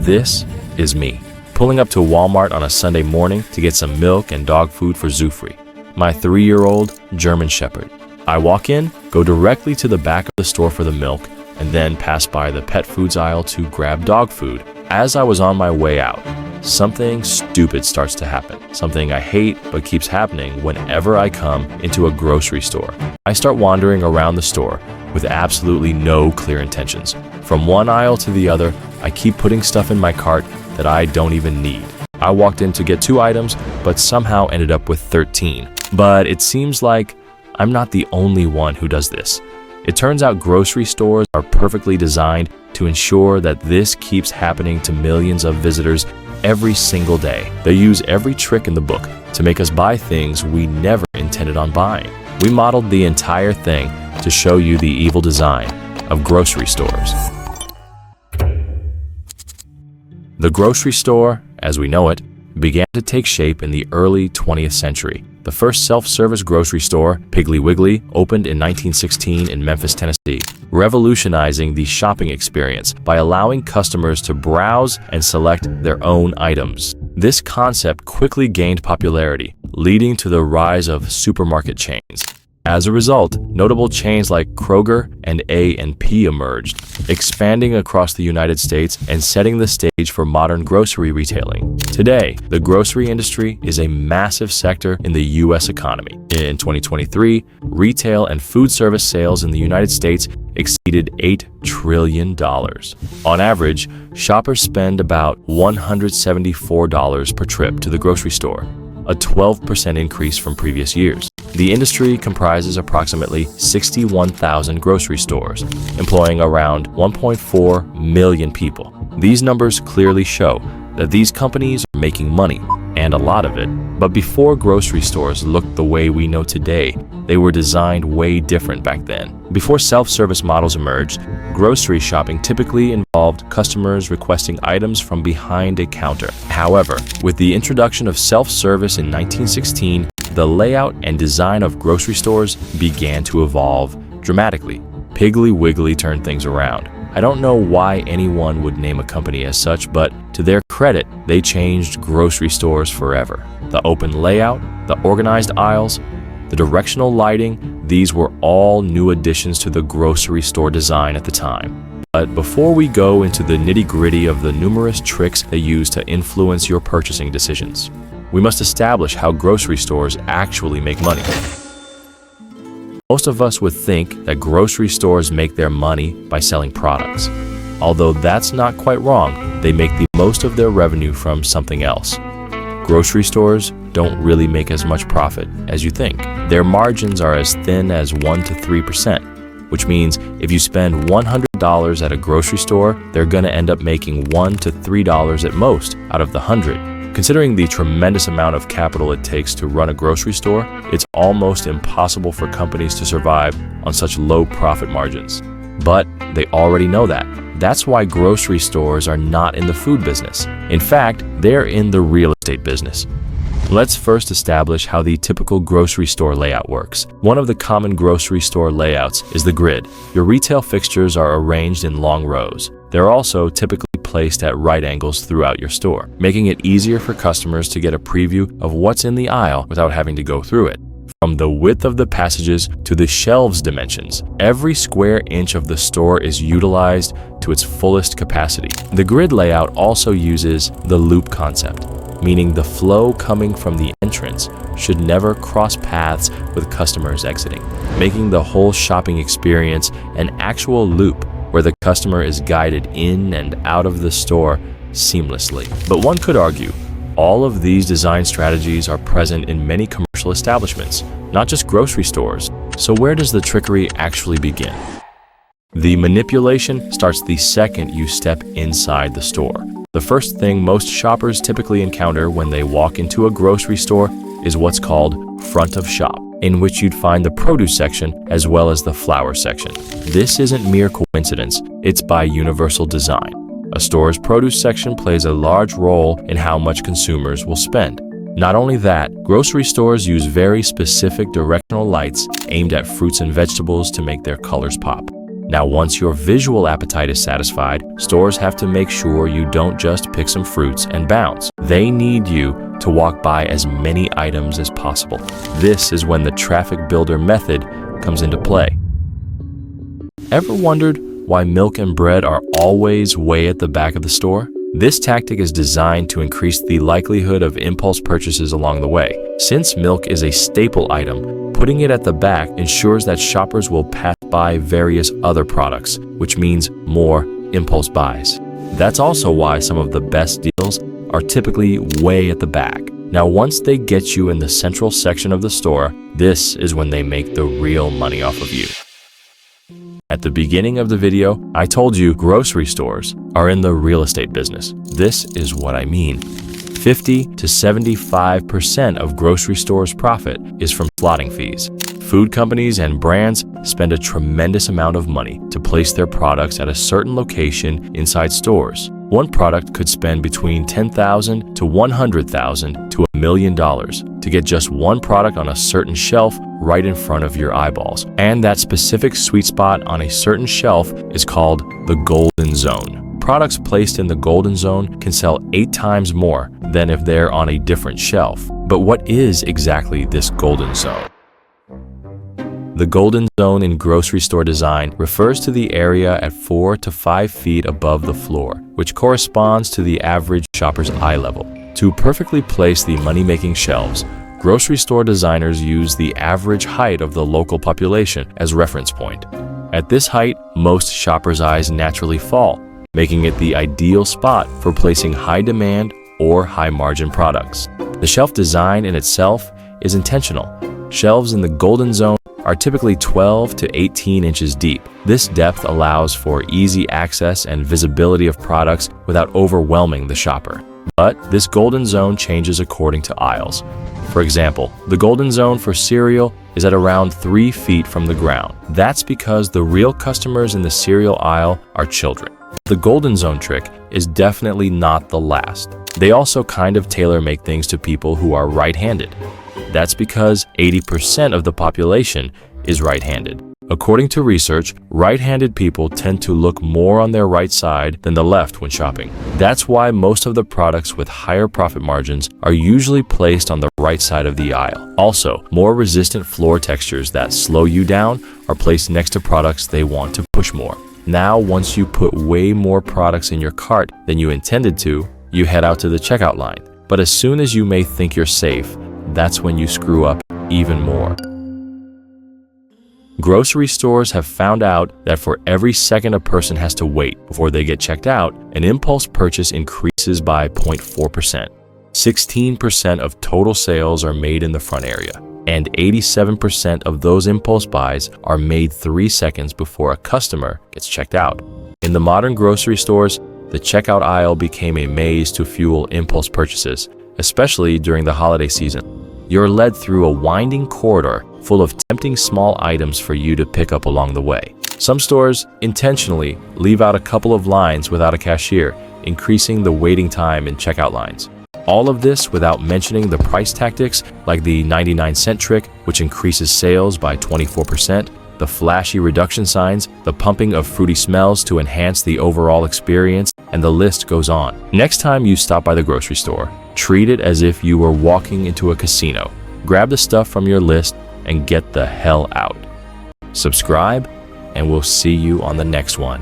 This is me, pulling up to Walmart on a Sunday morning to get some milk and dog food for Zufri, my 3-year-old German Shepherd. I walk in, go directly to the back of the store for the milk, and then pass by the pet foods aisle to grab dog food. As I was on my way out, something stupid starts to happen. Something I hate but keeps happening whenever I come into a grocery store. I start wandering around the store with absolutely no clear intentions. From one aisle to the other, I keep putting stuff in my cart that I don't even need. I walked in to get 2 items, but somehow ended up with 13. But it seems like I'm not the only one who does this. It turns out grocery stores are perfectly designed to ensure that this keeps happening to millions of visitors every single day. They use every trick in the book to make us buy things we never intended on buying. We modeled the entire thing to show you the evil design of grocery stores. The grocery store, as we know it, began to take shape in the early 20th century. The first self-service grocery store, Piggly Wiggly, opened in 1916 in Memphis, Tennessee, revolutionizing the shopping experience by allowing customers to browse and select their own items. This concept quickly gained popularity, leading to the rise of supermarket chains. As a result, notable chains like Kroger and A&P emerged, expanding across the United States and setting the stage for modern grocery retailing. Today, the grocery industry is a massive sector in the U.S. economy. In 2023, retail and food service sales in the United States exceeded $8 trillion. On average, shoppers spend about $174 per trip to the grocery store, a 12% increase from previous years. The industry comprises approximately 61,000 grocery stores, employing around 1.4 million people. These numbers clearly show that these companies are making money, and a lot of it. But before grocery stores looked the way we know today, they were designed way different back then. Before self-service models emerged, grocery shopping typically involved customers requesting items from behind a counter. However, with the introduction of self-service in 1916, the layout and design of grocery stores began to evolve dramatically. Piggly Wiggly turned things around. I don't know why anyone would name a company as such, but to their credit, they changed grocery stores forever. The open layout, the organized aisles, the directional lighting, these were all new additions to the grocery store design at the time. But before we go into the nitty-gritty of the numerous tricks they use to influence your purchasing decisions, we must establish how grocery stores actually make money. Most of us would think that grocery stores make their money by selling products. Although that's not quite wrong, they make the most of their revenue from something else. Grocery stores don't really make as much profit as you think. Their margins are as thin as 1 to 3%, which means if you spend $100 at a grocery store, they're going to end up making $1 to $3 at most out of the 100. Considering the tremendous amount of capital it takes to run a grocery store, it's almost impossible for companies to survive on such low profit margins. But they already know that. That's why grocery stores are not in the food business. In fact, they're in the real estate business. Let's first establish how the typical grocery store layout works. One of the common grocery store layouts is the grid. Your retail fixtures are arranged in long rows. They're also typically placed at right angles throughout your store, making it easier for customers to get a preview of what's in the aisle without having to go through it. From the width of the passages to the shelves dimensions, every square inch of the store is utilized to its fullest capacity. The grid layout also uses the loop concept, meaning the flow coming from the entrance should never cross paths with customers exiting, making the whole shopping experience an actual loop where the customer is guided in and out of the store seamlessly. But one could argue, all of these design strategies are present in many commercial establishments, not just grocery stores. So where does the trickery actually begin? The manipulation starts the second you step inside the store. The first thing most shoppers typically encounter when they walk into a grocery store is what's called front of shop, in which you'd find the produce section as well as the flower section. This isn't mere coincidence, it's by universal design. A store's produce section plays a large role in how much consumers will spend. Not only that, grocery stores use very specific directional lights aimed at fruits and vegetables to make their colors pop. Now, once your visual appetite is satisfied, stores have to make sure you don't just pick some fruits and bounce. They need you to walk by as many items as possible. This is when the traffic builder method comes into play. Ever wondered why milk and bread are always way at the back of the store? This tactic is designed to increase the likelihood of impulse purchases along the way. Since milk is a staple item, putting it at the back ensures that shoppers will pass by various other products, which means more impulse buys. That's also why some of the best deals are typically way at the back. Now, once they get you in the central section of the store, this is when they make the real money off of you. At the beginning of the video, I told you grocery stores are in the real estate business. This is what I mean. 50 to 75% of grocery stores' profit is from slotting fees. Food companies and brands spend a tremendous amount of money to place their products at a certain location inside stores. One product could spend between $10,000 to $100,000 to $1 million to get just one product on a certain shelf right in front of your eyeballs. And that specific sweet spot on a certain shelf is called the golden zone. Products placed in the golden zone can sell 8 times more than if they're on a different shelf. But what is exactly this golden zone? The golden zone in grocery store design refers to the area at 4 to 5 feet above the floor, which corresponds to the average shopper's eye level. To perfectly place the money-making shelves, grocery store designers use the average height of the local population as reference point. At this height, most shoppers' eyes naturally fall, making it the ideal spot for placing high-demand or high-margin products. The shelf design in itself is intentional. Shelves in the golden zone are typically 12 to 18 inches deep. This depth allows for easy access and visibility of products without overwhelming the shopper. But this golden zone changes according to aisles. For example, the golden zone for cereal is at around 3 feet from the ground. That's because the real customers in the cereal aisle are children. The golden zone trick is definitely not the last. They also kind of tailor-make things to people who are right-handed. That's because 80% of the population is right-handed. According to research, right-handed people tend to look more on their right side than the left when shopping. That's why most of the products with higher profit margins are usually placed on the right side of the aisle. Also, more resistant floor textures that slow you down are placed next to products they want to push more. Now, once you put way more products in your cart than you intended to, you head out to the checkout line. But as soon as you may think you're safe, that's when you screw up even more. Grocery stores have found out that for every second a person has to wait before they get checked out, an impulse purchase increases by 0.4%. 16% of total sales are made in the front area, and 87% of those impulse buys are made 3 seconds before a customer gets checked out. In the modern grocery stores, the checkout aisle became a maze to fuel impulse purchases, especially during the holiday season. You're led through a winding corridor full of tempting small items for you to pick up along the way. Some stores intentionally leave out a couple of lines without a cashier, increasing the waiting time in checkout lines. All of this without mentioning the price tactics like the 99-cent trick, which increases sales by 24%, the flashy reduction signs, the pumping of fruity smells to enhance the overall experience, and the list goes on. Next time you stop by the grocery store, treat it as if you were walking into a casino. Grab the stuff from your list and get the hell out. Subscribe, and we'll see you on the next one.